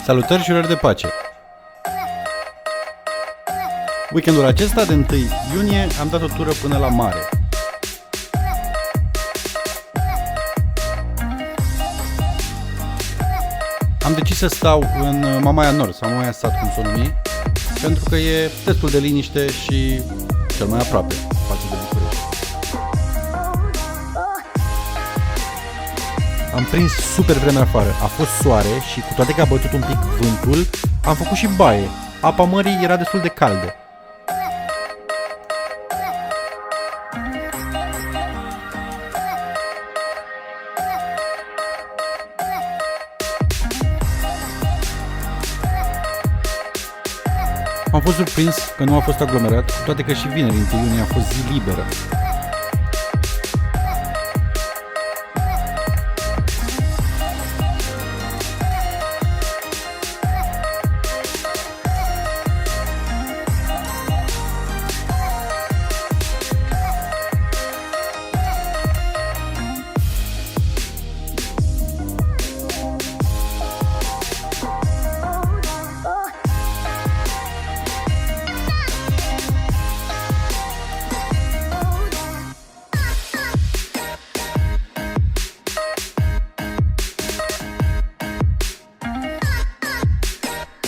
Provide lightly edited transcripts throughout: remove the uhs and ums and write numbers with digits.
Salutări și urări de pace! Weekendul acesta, de 1 iunie, am dat o tură până la mare. Am decis să stau în Mamaia Nord, sau Mamaia Sat, cum s-o numi, pentru că e destul de liniște și cel mai aproape față de București. Am prins super vreme afară, a fost soare și cu toate că a bătut un pic vântul, am făcut și baie. Apa mării era destul de caldă. Am fost surprins că nu a fost aglomerat, cu toate că și vineri, 1 iunie, a fost zi liberă.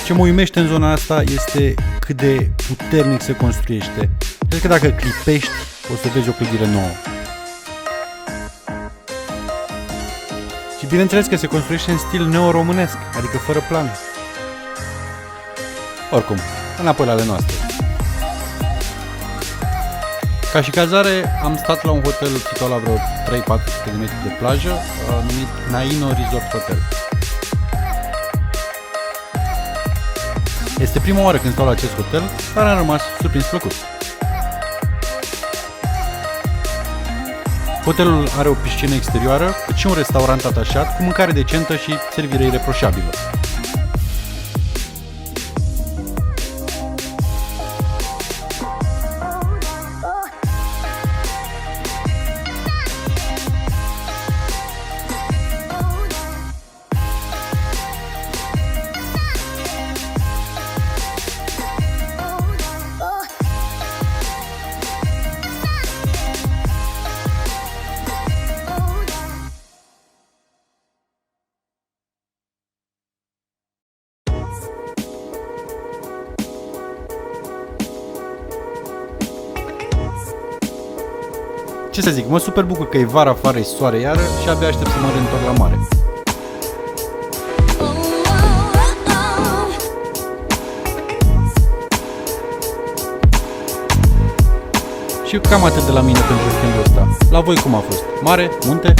Ce mă uimește în zona asta este cât de puternic se construiește. Cred că dacă clipești, o să vezi o clădire nouă. Și bineînțeles că se construiește în stil neo-românesc, adică fără plan. Oricum, înapoi la ale noastre. Ca și cazare, am stat la un hotel situat la vreo 3-400 de metri de plajă, numit Naino Resort Hotel. Este prima oară când stau la acest hotel, dar am rămas surprins plăcut. Hotelul are o piscină exterioară, cât și un restaurant atașat, cu mâncare decentă și servire ireproșabilă. Ce să zic, mă super bucur că e vara afară, e soare iară și abia aștept să mă reîntorc la mare. Și cam atât de la mine pentru weekendul ăsta. La voi cum a fost? Mare? Munte?